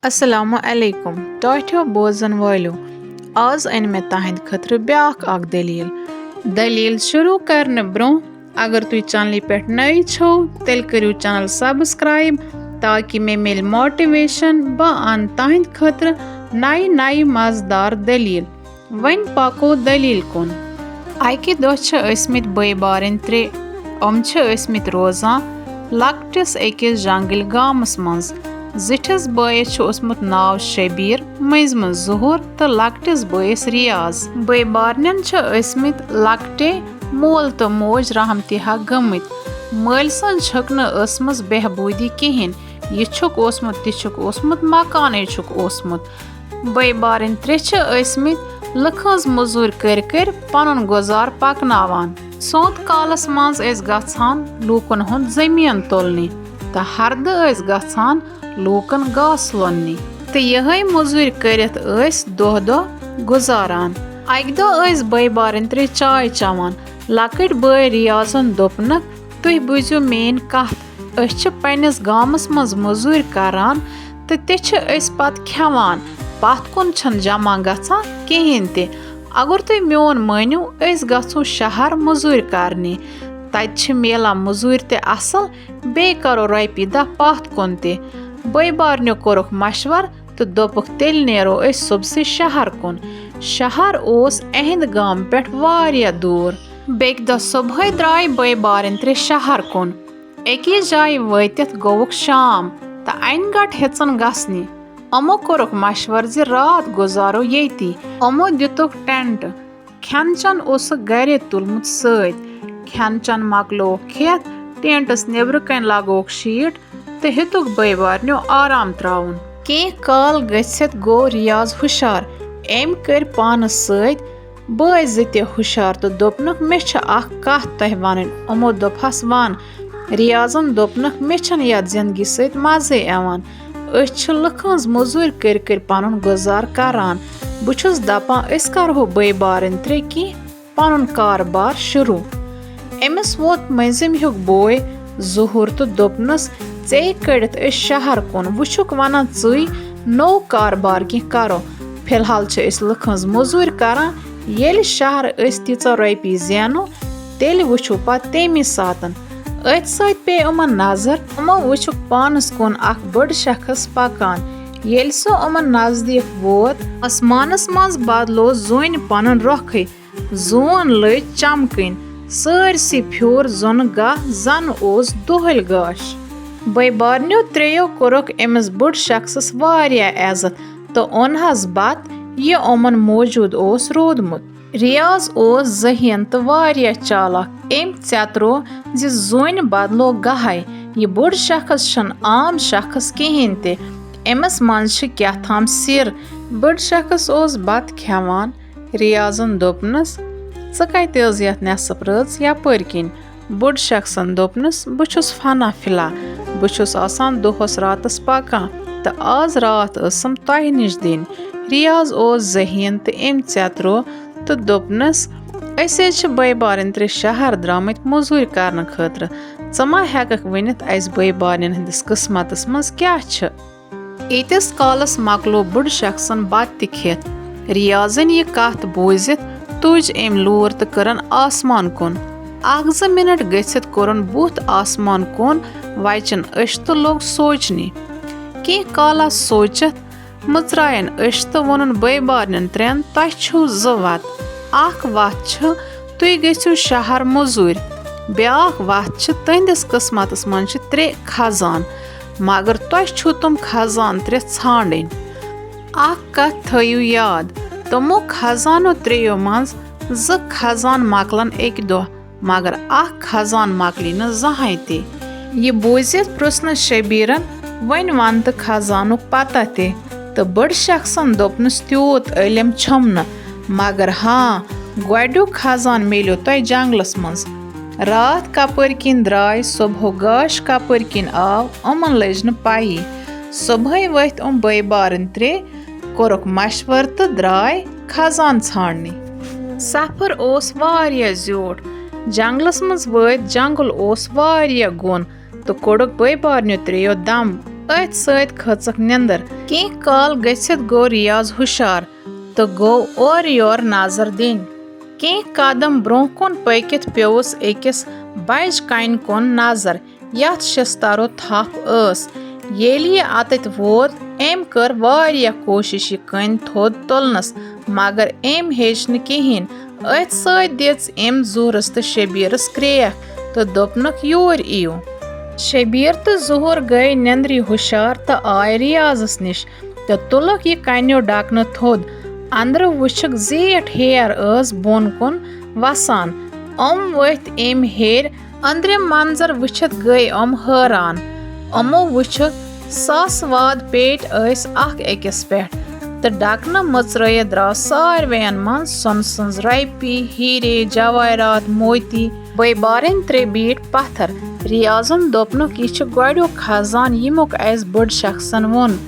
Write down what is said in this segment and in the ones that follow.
अस्सलामु अलैकुम टॉठ्यो बोजन वालो आज अन मे तहद खतर ब्याख अख दलील शुरू करने ब्रो अगर तुम चैनल पे नई छो तेल करू चैनल सब्सक्राइब ताकि मे मिल मोटिवेशन बह अन तहद खतर नई नई मजेदार दलील वन पको दलील कुन अकि दमित बई बारन त्रे रोजान लकटिस अकिस जंगल गामस मज जिठिस बयस ओसमुत नाव शबीर मज जुहूर तो लकटिस बयस रियाज बई बारन लकटे मोल तो मोज रहमतिहा गमित मल सन छक बेहबूदी कहें यह ओसमुत मकान ओसमुत बई बारन त्रे लुक मजूर कर पन गुजार पकनावान सोत कालस मज गछान लूकन हुंद जमीन तुलने तो हरद गछान लूकन घास लोन्ने तो यह मजूर करित दह दह गुजारान अक दह बई बारन त्रे चाय चवान लकट बई रियाजन दोपनक तुह बुझो मेन कथ पन्निस गामस मज मजूर करान तो ते पत खेवान पत कुन छन जमा गछान कहें ते अगर तुम मोन मानियो गो शहर मजूर करने तत मिलान मजूर ते असल बे करो रोपी दह पत कुन ते बई बारनो कोरुक मशवर तो दोपुक तेल नेरो सुबह शहर कुन शहर ओस अहंद गाम पे वारिया दूर बेक दह सुबह द्राय बई बारन त्रे शहर कुन अकिस जाय वतित गोवुक शाम तो अन गट हेचन गसनी अमो कोरुक मशवर ज रात गुजारो येती अमो दितुक टेंट खेन चन ओस घरे तुलमुत सत खेन चन मकलो खेत टेंटस नेबर कन लगोक शीट तो हेतुक बई बारनो आराम त्राउन कह काल गसित गो रियाज हुशार एम कर पानस सत बय जते हुशार तो दोपनक मे कथ तह वन अमो दोपहस वन रियाजन दोपनक मे यथ जिंदगी सत मजे यवान लुक मजूर कर पन गुजार करान बुछुस दपान करो बई बारन त्रे कि पन कारबार शुरू अमिस वोत मजिम हुक बोय जुहूर तो दोपनस ऐ कड़ित शहर कुन वुछुक वन ची नो कारबार कह करो फिलहाल लुक मजूर करान ये शहर तीचा रोपी जेनो तेल वुछो पत तमी सातन अथ सत पे उमन नजर उमो वुछुक पानस कुन अख बड़ शख्स पकान येल सो उमन नजदीक वोत आसमानस मज बदलो जोन पन रोख जोन लग चमकन सरसी फ्योर जोन गह जन ओस दोहल गाश बई बारनो त्रेयो कोरुक अमिस बुड़ शख्सस वारिया इज्जत तो ओनहस बत यह उमन मौजूद ओस रोदमुत रियाज ओस जहीन तो वारिया चालाक एम चतरो जोन बदलो गहाय यह बुड़ शख्स छन आम शख्स कहें ते अमिस मज क्या थाम सिर बुड़ शख्स ओस बत खेवान रियाजन दोपनस कत यथ नेसफ रज यपर किन बुड़ शख्सन दोपनस बहुस फना फिला बहुस आसान दोहस रातस पकान तो आज रात असम तह निश दिन रियाज ओस जहीन तो अम चतरो तो दोपनस बई बारन त्रे शहर द्रामत मजूर करने खतर मा हेकक वनित बई बारन हंदिस किस्मतस मज क्या ईतिस कालस मकलो बुड़ शख्सन बत त खेत रियाजन यह कथ बोजित तुज अम लूर तो करन आसमान कुन अख 2 मिनट गसित कोरन बुत आसमान कुन वचन तो लोग सोचने कह काला सोचित मुचरायन तो वोन बई बारन त्रेन तह छो 2 वत अख वत तुह गो शहर मजूर ब्याख वत तुंदिस किस्मतस मज 3 खजान मगर तह छो तुम खजान 3 छान अख कथ थयू याद तमो खजानो 3 मज 2 खजान मकलन एक दह मगर अख खजान मकली न जहां ते यह बोजित पृसन शबीरन वन वन तो खजानुक पता ते तो बड़ शख्सन दोपनस त्यूत इलम छमन मगर हाँ गोडू खजान मिलो तय जंगलस मज रात कपर किन द्राय सुबह गाश कपर किन आव उमन लज न पाई सुबह वथ बई बारन त्रे कोरुक मशवर तो द्राय खजान छाड़ने सफर ओस वारिया ज्योट जंगलस मज वत जंगल ओस वारिया गोन तो कोड़क बई बारनो त्रेयो दम अथ सत खचक निंदर कह काल गच्छित गो रियाज हुशार तो गो और योर नजर दिन कह कदम ब्रोह कुन पकित पेवस अकिस बज कन कुन नजर यथ शिस्तारो थप येली यह अतत वोत एम कर वारिया कोशिश यह कन थोद तुलनस मगर एम हेच न कहें अथ सत दिस एम जुहरस तो शबीरस क्रेक तो दोपनक योर इयो शबीर तो जुहर गई निंद्री हुशार तो आय रियाजस निश तो तुलक यह कन्यो डाकन थोद अंदर वुछक जेठ हेर बोन कुन वसान वथ एम हेर अंदरम मंजर वुछत गई हैरान अमो वुछक सासवाद पेट अख अकिस पे तो डाकना मचरत द्राव सारवेन मन सोन सज रपी हीरे जवाहरात मोती बे बारन त्रे बीट पत्थर रियाजन दोपनुक यह गोड़ो खजान यमुक अस बड़ शख्सन वोन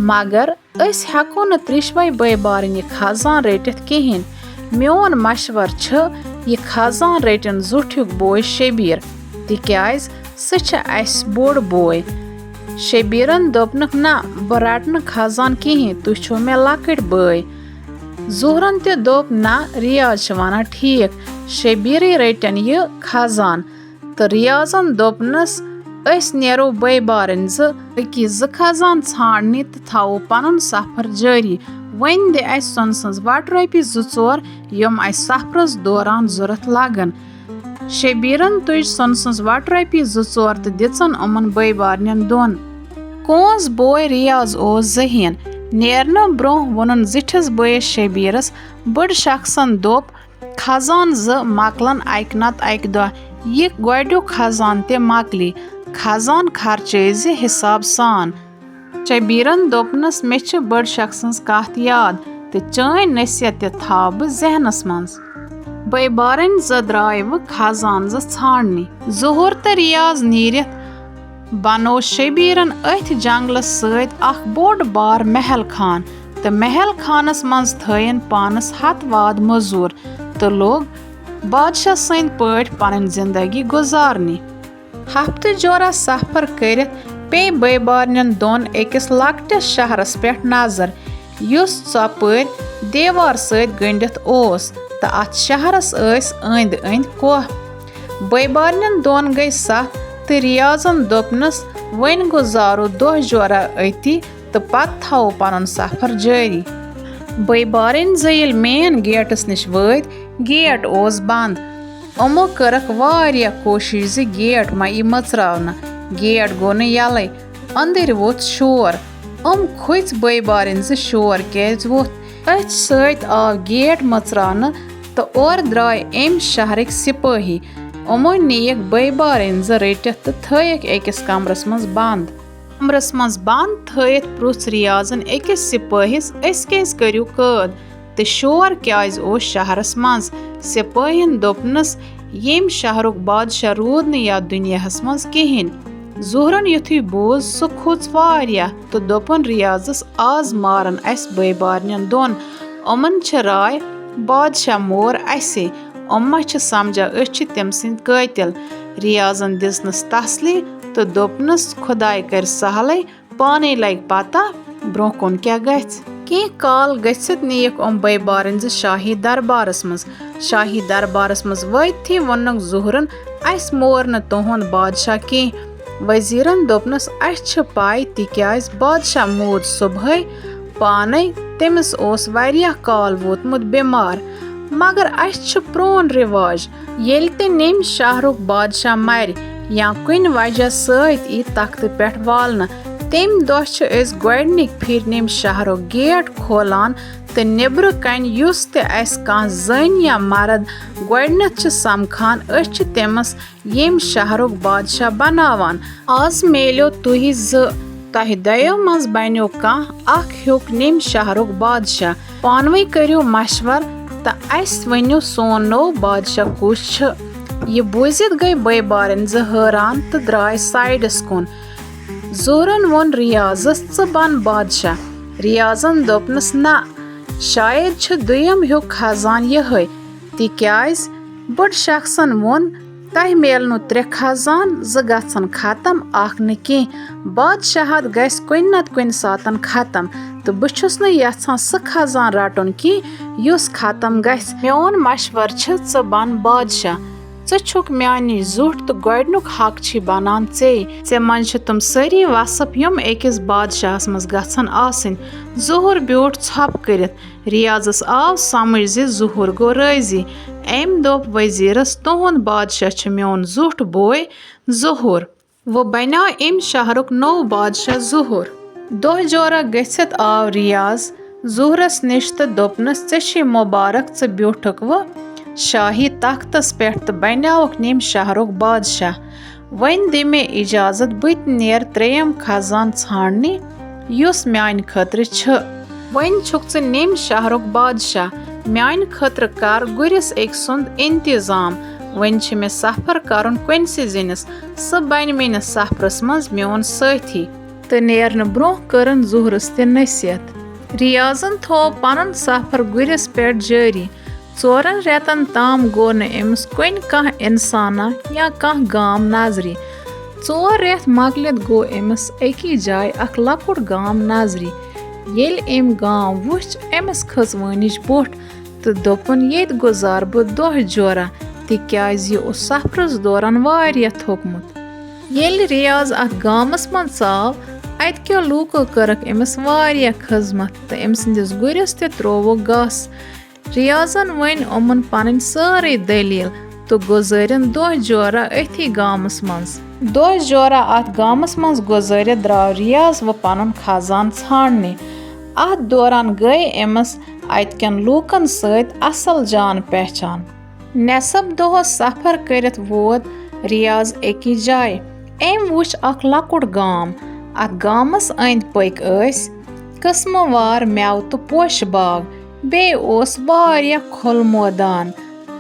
मगर अस हेको न त्रिशवे बे बारन यह खजान रटित कहें मोन मशवर यह खजान रटन जुठुक बोय शबीर तिक्याज सह अस बोड़ बोय शबीरन दोपनुक ना बह रटन खजान कहें तुह छो मे लकट बोय जुहरन ते दोप ना रियाज वना ठीक शबीर रटन यह खजान तो रियाजन दोपनस अस नेरो बे बारन ज खजान छाड़ने तो थो पन सफर जारी वन दे अस सोन सज वट रपी जोर यम अस सफरस दौरान जरूरत लगन शबीरन तुज सोन सज वट रपी जोर तो दिचन अमन बे बारन दोन कोस बोय रियाज जहीन नेरन ब्रोह वोनन जिठस बोय शबीरस बड़ शख्सन दोप खजान मकलन अक नत अक दह यह गोड़ो खजान ते मकली खजान खर्च हिसाब सान शबीरन दोपनस मे बड़ शख्सन कथ याद तो चन नसीहत ते थाव बह जहनस मज बे बारन द्राय व खजान छाड़ने जुहर तो रियाज नीरित बनो शबीरन अथ जंगलस सत बोड़ बार महल खान तो महल खानस मज थयन पानस हथ वाद मजूर तो लोग बादशाह सद पट पन जिंदगी गुजारने हफ्त जोरा सफर कर पे बे बारन दोन अकिस लकटिस शहरस पे नजर युस चपर देवार सत गंडित तो अत शहरस अंद अंद कोह बे बारन दोन गई सख तो रियाजन दोपनस वन गुजारो दह जोरा अति तो पत थो पन सफर जारी बे बारन येल मेन गेटस निश वत गेट बंद अमो करक वारिया कोशिश गेट मा यी मचरावना गेट गो न यलै अंदर वोथ शोर खोच बे बारन शोर कैज वोथ अथ सत आव गेट मचरावना तो और द्राय एम शहरक सिपाही अमो नीक बे बारन रटित तो थयक अकिस कमरस मज बंद थयत प्रुछ रियाजन अकिस सिपाहिस अस कैस करियो कैद तो शोर क्याज शहरस मज सिपाहिन दोपनस येम शहरुक बादशाह रूद न या दुनियाहस मज कहें जुहरन युथुय बूझ सह खोच वारिया तो दोपन रियाजस आज मारन अस बे बारन दोन अमन छ राय बादशाह मोर असे अम्मा छ समझा अस तम सद कातिल रियाजन दिसनस तसली तो दोपनस खुदाय कर सहल पाने लग पता ब्रोह कुन क्या गछ कह काल गच्छित नीक बे बारन शाही दरबारस मज वथी वोनक जुहरन अस मोर न तुहद बादशाह कह वजीरन दोपनस अस पाय तिक्याज बादशाह मूद सुबह पाने तमिस वारिया काल वोतमुत बीमार मगर अस प्रोन रिवाज येल ते नेम शहरुक बादशाह मर या कुन वजह सत यी तख्त पे वालन तम दह गोडनिक फिर नेम शहरुक गेट खोलान तो निब्र कन युस ते कह जन या मर्द गोडनथ समखान अस तमस येम शहरुक बादशाह बनावान आज मेलो तुह तह दयो मज बनो कह हुक नेम शहरुक बादशाह पानवे करियो मशवर तो अस वनो सोन नो बादशाह कुछ यह बूजित गई बे बारन हैरान तो द्राय साइडस कुन जुहरन वोन रियाजस बन बादशाह रियाजन दोपनस ना शायद दुयम हुक खजान यह तिक्याज बड़ शख्सन वोन تۄہہِ میلنو 3 خزان 2 گژھن ختم اکھ نہٕ کینٛہہ بادشاہت گژھِ کُنہِ نتہٕ کُنہِ ساتن ختم تہٕ بہٕ چھُس نہٕ یژھان سُہ خزان رٹُن کینٛہہ یُس ختم گژھِ میون مشورٕ چھُ ژٕ بن بادشاہ ژٕ چھُکھ میانہِ زیُٹھ تہٕ گۄڈنیُک حق چھی بنان ژےٚ منٛز چھِ تِم سٲری وصف یِم أکِس بادشاہس منٛز گژھن آسٕنۍ ظہور بیوٗٹھ ژھۄپہٕ کٔرِتھ ریاضس آو سمجھ زِ ظہور گوٚو رٲضی أمۍ دوٚپ وزیرس تُہنٛد بادشاہ چھُ میون زیُٹھ بوے ظہور وۄنۍ بنیٛاو أمۍ شہرُک نوٚو بادشاہ ظہور دۄہ جورا گٔژھِتھ آو ریاض ظہورس نِش تہٕ دوٚپنس ژےٚ چھُے مُبارک ژٕ بیوٗٹھکھ وۄنۍ شاہی تختس پٮ۪ٹھ تہٕ بنیٛاوکھ نیم شہرُک بادشاہ وۄنۍ دِ مےٚ اجازت بہٕ تہِ نیرٕ 3یم خزان ژھانڈنہِ یُس میانہِ خٲطرٕ چھُ وۄنۍ چھُکھ ژٕ نیم شہرُک بادشاہ میانہِ خٲطرٕ کر گُرِس أکۍ سُنٛد انتظام وۄنۍ چھُ مےٚ سفر کرُن کُنسٕے زٔنِس سُہ بنہِ میٲنِس سفرس منٛز میون سٲتھی تہٕ نیرنہٕ برونٛہہ کٔرٕن ظہورس تہِ نصیحت ریاضن تھوو پنُن سفر گُرِس پٮ۪ٹھ جٲری 4 رٮ۪تن تام گوٚو نہٕ أمِس کانٛہہ اِنسانا یا کانٛہہ گام نظرِ 4 رٮ۪تھ مۄکلِتھ گوٚو أمِس أکی جایہِ اکھ لۄکُٹ گام نظرِ ییٚلہِ أمۍ گام وُچھ أمِس کھٔژ وٲنِج بوٚٹھ تہٕ دوٚپُن ییٚتہِ گُزارٕ بہٕ دۄہ جورا تِکیازِ یہِ اوس سفرس دوران واریاہ تھوٚکمُت ییٚلہِ ریاض اتھ گامس منٛز ژاو اتہِ کیو لوٗکو کٔرٕکھ أمِس واریاہ خدمت تہٕ أمۍ سٕنٛدِس گُرِس تہِ ترووُکھ گاسہٕ ریاضن ؤنۍ یِمن پنٕنۍ سٲرٕے دٔلیٖل تہٕ گُزٲرِن دۄہ جورا أتھی گامس منٛز دۄہ جورا اتھ گامس منٛز گُزٲرِتھ درٛاو ریاض وۄنۍ پنُن خزان ژھانڈنہِ اتھ دوران گٔے أمِس اتہِ کٮ۪ن لوٗکن سۭتۍ اصل جان پہچان نٮ۪صف دۄہس سفر کٔرِتھ ووت ریاض أکِس جایہِ أمۍ وُچھ اکھ لۄکُٹ گام اتھ گامس أنٛدۍ پٔکۍ ٲسۍ قٕسمہٕ وار مٮ۪وٕ تہٕ پوشہٕ باغ بیٚیہِ اوس واریاہ کھُلہٕ مٲدان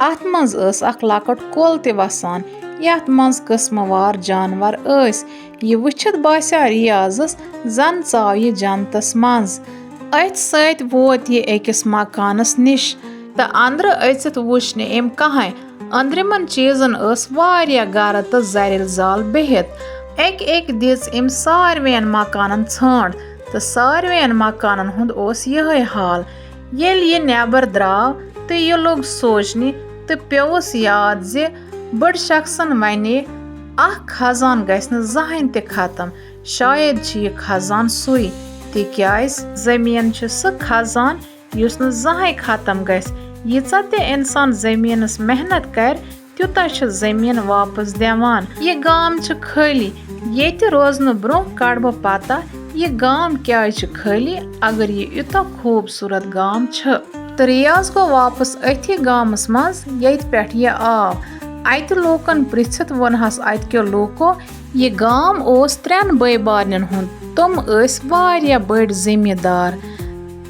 اتھ منٛز ٲس اکھ لۄکٕٹ کۄل تہِ وسان یتھ منٛز قٕسمہٕ وار جانور ٲسۍ یہِ وٕچھِتھ باسیٛو ریاضس زن ژاو یہِ جنتس منٛز أتھۍ سۭتۍ ووت یہِ أکِس مکانس نِش تہٕ انٛدرٕ أژِتھ وُچھ نہٕ أمۍ کٕہٕنۍ أنٛدرِمن چیٖزن ٲس واریاہ گرٕ تہٕ زرٮ۪ر زال بِہِتھ اَکہِ دِژ أمۍ ساروِین مکانن ژھانٛڈ تہٕ ساروِین مکانن ہُنٛد اوس یِہے حال ییٚلہِ یہِ نٮ۪بر درٛاو تہٕ یہِ لوٚگ سونٛچنہِ تہٕ پیوٚوُس یاد زِ بٔڑ شخصن ونے اکھ خزان گژھِ نہٕ زٕہٕنۍ تہِ ختم شاید چھُ یہِ خزان سُے تِکیازِ زٔمیٖن چھُ سُہ خزان یُس نہٕ زٕہٕنۍ ختم گژھِ ییٖژاہ تہِ اِنسان زٔمیٖنس محنت کرِ تیوٗتاہ چھُ زٔمیٖن واپس دِوان یہِ گام چھُ خٲلی ییٚتہِ روزنہٕ برونٛہہ کڑٕ بہٕ پتہ یہِ گام کیازِ چھُ خٲلی اگر یہِ یوٗتاہ خوٗبصوٗرت گام چھُ تہٕ ریاض گوٚو واپس أتھی گامس منٛز ییٚتہِ پٮ۪ٹھ یہِ آو اتہِ لوٗکن پرژھِتھ ووٚنہس اتہِ کیو لوٗکو یہِ گام اوس 3 بٲے بارنٮ۪ن ہُنٛد تِم ٲسۍ واریاہ بٔڑۍ زٔمیٖندار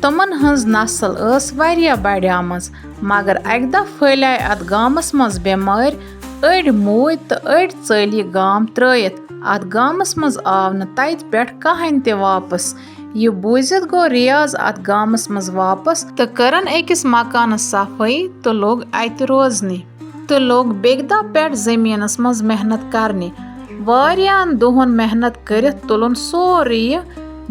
تِمن ہٕنٛز نسل ٲس واریاہ بڑیمٕژ مگر اکہِ دۄہ پھٔہلے اتھ گامس منٛز بٮ۪مٲرۍ أڑۍ موٗدۍ تہٕ أڑۍ ژٔلۍ یہِ گام ترٲیِتھ اتھ گامس منٛز آو نہٕ تتہِ پٮ۪ٹھ کٕہٕنۍ تہِ واپس یہِ بوٗزِتھ گوٚو ریاض اتھ گامس منٛز واپس تہٕ کٔرٕن أکِس مکانس صفٲیی تہٕ لوٚگ اتہِ روزنہِ تہٕ لوٚگ بیٚکہِ دۄہ پٮ۪ٹھ زٔمیٖنس منٛز محنت کرنہِ واریاہن دۄہن محنت کٔرِتھ تُلُن سورُے یہِ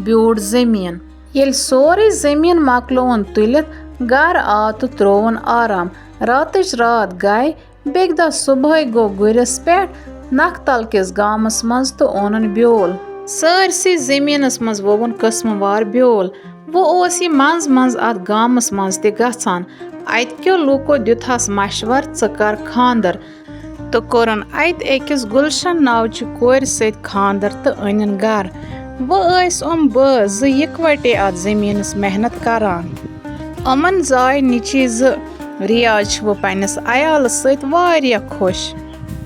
بیوٗٹھ زٔمیٖن ییٚلہِ سورُے زٔمیٖن مۄکلووُن تُلِتھ گرٕ آو تہٕ ترووُن آرام راتٕچ رات گٔے بیٚکہِ دۄہ صبحٲے گوٚو گُرِس پٮ۪ٹھ نکھتل کِس گامس منٛز تہٕ اونُن بیول سٲرسٕے زٔمیٖنس منٛز ووُن قٕسمہٕ وار بیول وۄنۍ اوس یہِ منٛزٕ منٛزٕ اتھ گامس منٛز تہِ گژھان اتہِ کیو لوٗکو دیُتہس مشور ژٕ کر خانٛدر تہٕ کوٚرُن اتہِ أکِس گُلشن ناوچہِ کورِ سۭتۍ خانٛدر تہٕ أنِن گرٕ وۄنۍ ٲسۍ بٲژ 2 یِکوَٹے اتھ زٔمیٖنس محنت کران یِمن زاے نیٚچی 2 ریاض چھُ وۄنۍ پننِس عیالس سۭتۍ واریاہ خۄش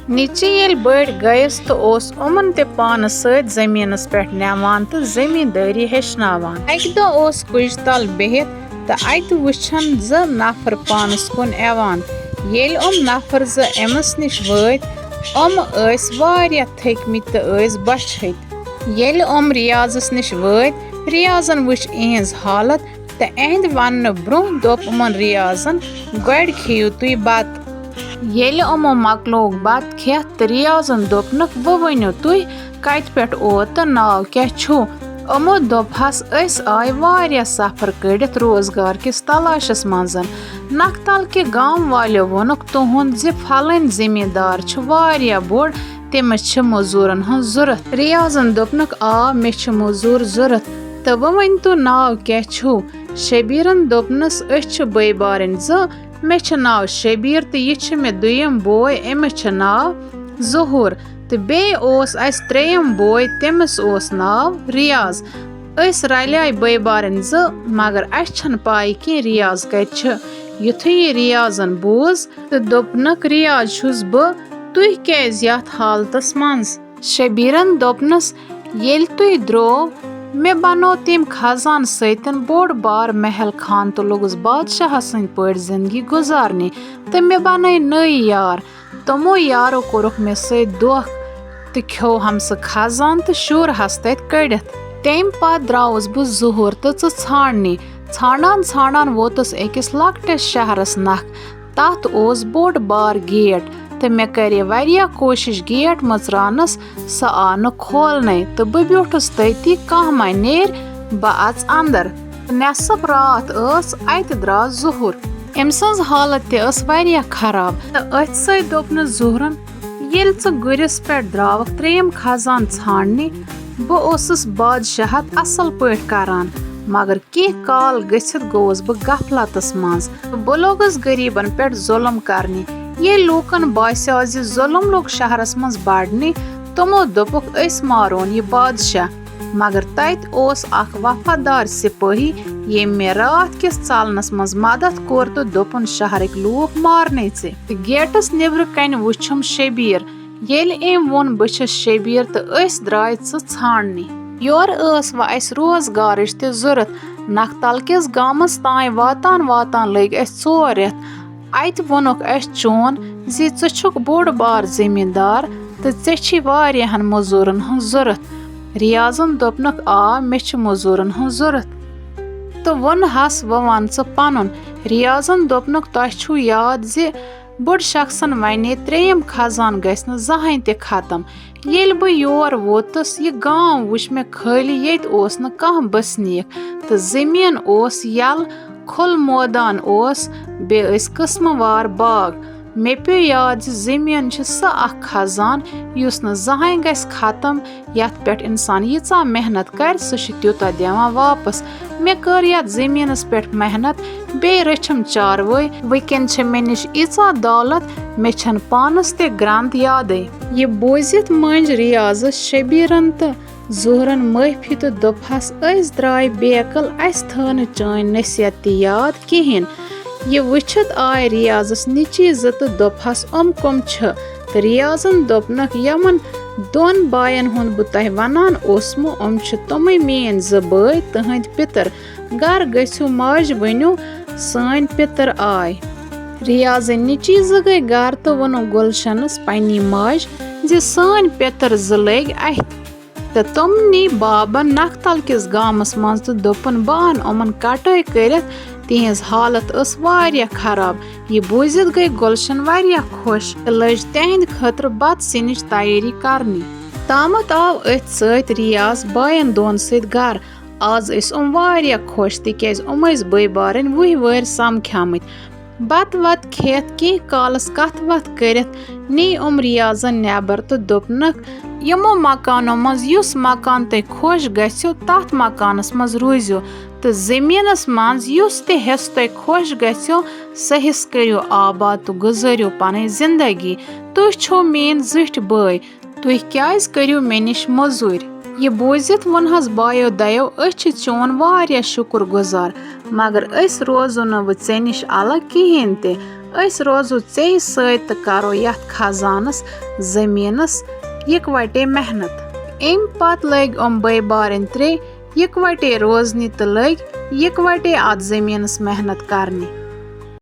نیٚچی ییٚلہِ بٔڑ گٔیَس تہٕ اوس یِمن تہِ پانس سۭتۍ زٔمیٖنس پٮ۪ٹھ نِوان تہٕ زٔمیٖندٲری ہیٚچھناوان اکہِ دۄہ اوس کُجہِ تل بِہِتھ تہٕ اتہِ وٕچھن 2 نفر پانس کُن یِوان ییٚلہِ نفر 2 أمِس نِش وٲتۍ ٲسۍ واریاہ تھٔکمٕتۍ تہٕ ٲسۍ بۄچھِتھ ییٚلہِ ریاضس نِش وٲتۍ ریاضن وٕچھ یِہنٛز حالت تہٕ یِہنٛدِ وننہٕ برونٛہہ دوٚپ ریاضن گۄڈٕ کھیٚیِو تُہۍ بتہٕ येले ओमो मकलोग बात खेत त रियाजन दोपनक वो वनियो तुई कत पेट ओ त नाव क्या छु। ओमो दोपहस अस आय वारिया सफर कड़ित रोजगार किस तलाशस मंजन। नखतल के गांव वालो वोनुक तुहुंद जि फलन जिमीदार छु वारिया बोड़ तमिस छ मजूरन हन जरूरत। रियाजन दोपनक आ मे छ मजूर जरूरत तो वो वन तो नाव क्या छु। शबीरन दोपनस अस छ बई बारन ज मे छ नाव शबीर तो ये छ मे दुयम बोय अमिस छ नाव ज़हूर तो बे ओस अस त्रेयम बोय तमिस ओस नाव रियाज। अस रलियाय बई बारन ज मगर अस छन पाई कि रियाज कत छ। युथु ये रियाजन बूज तो दोपनक रियाज छुस ब तुई कैज याथ हालतस मंज। शबीरन दोपनस येल तुई द्रोव मे बनो तम खजान सतन बोड़ बार महल खान तो लोगस बादशाह सद पट जिंदगी गुजारने तो मे बन नई यार। तमो यारो कोरुख मे सत दोख तो खो हमस खजान तो शुर हस तत कड़ित। तम पत द्रावस बह ज़हूर तो षाणने षाणान षाणान वोतस अकिस लकटिस शहरस नख तथ ओस बोड़ बार गेट तो मे करे वारिया कोशिश गेट मचरानस स आ न खोलने तो बह ब्यूठस तती कह मा नेर बह अच अंदर। नेसफ रात अत द्राव ज़हूर अम सज हालत तस वारिया खराब तो अथ सत दोपनस ज़हूरन येल च गुरिस पे द्रावक त्रेयम खजान षाणने बह ओसस बादशाहत असल पट करान मगर की काल गसित गोस बह गफलतस मज बह लोगस गरीबन पे जुल्म करने। ये लूकन बास्याव ज जुल्म लोग शहरस मज बढ़ने तमो दोपुक अस मारोन ये बादशाह मगर तत ओस अख वफादार सिपाही ये मे रात किस चालनस मज मदद कोर तो दोपन शहरक लूक मारने से। गेटस निब्र कन वुछम शबीर येल एम वोन बस शबीर तो अस द्राय षाणने। योर व अस रोजगारच त जरूरत नखतल किस गामस तान वातान वातान लग अस 4 रेत। अत वोनुक अस चोन जी छुक बोड़ बार जिमीदार तो चे वारियाहन मजूरन हन जरूरत। रियाजन दोपनक आ मे छ मजूरन हन जरूरत तो वोन हस वन च पनुन। रियाजन दोपनक तह छु याद जी बोड़ शख्सन वने त्रेयम खजान गस न जहां ते खत्म। येल बह योर वोतस ये गांव वुच मे खाली येत ओस न कह बसनीक तो जमीन ओस यल खुल मोदान ओस बे किस्मवार बाग। मे पे याद जमीन स अख खजान युस न जहां गस खत्म यथ पे इंसान यीचा मेहनत कर सह त्यूता दिवान वापस। मे कर यथ जमीनस पे मेहनत बे रछम चारवई वकन मे निश ईचा दौलत मे छन पानस ते ग्रंथ याद। ये बोजित मंज रियाजस शबीरन तो ज़हूरन माफी तो दोपहस अस द्राय बेकल अस थो न चान नसीहत याद कहें। ये वुछित आय रियाजस निची ज तो दोपहस कम छ तो रियाजन दोपनक यमन 2 बायन हुंद बह तह वनान ओसमो छ तमै मेन 2 बय तहंद पितर घर गस्यु माज वनु सान पितर आय। रियाजन निची ज गई घर तो वनो गुलशनस पन्नी माज जे सान पितर 2 लग अथ तो तम नी बाबन नखतल किस गामस मज तो दोपन बहन अमन कटाई करित तिहज हालत वारिया खराब। ये बूजित गई गुलशन वारिया खुश तो लज तहंद खतर बत सिनिच तैयारी करनी। तामत आव अथ सत रियाज बायन 2 सत घर। आज वारिया खुश तिक्याज बई बारन 20 वर समख्यामत बत वत खेत कह कालस कथ वथ करित नी रियाजन नेबर तो दोपनक यमो मकानो मज युस मकान तय खुश गस्यो तथ मकानस मज रूजो तो जमीनस मज युस ते हिस तय खुश गस्यो सह हिस करियो आबाद तो गुजरियो पन जिंदगी। तुह छो मेन जिठ बय तुह क्याज करियो मे निश मजूर। ये बूजित वनहस बायो दयो अस चोन वारिया शुक्र गुजार मगर अस रोजो न ऐ निश अलग कहें ते अस रोजो ऐ सत करो यथ खजानस जमीनस इकवटे मेहनत। अम पत लग बई बारन 3 इकवटे रोजनी तो लग इकवटे अत जमीनस मेहनत करने।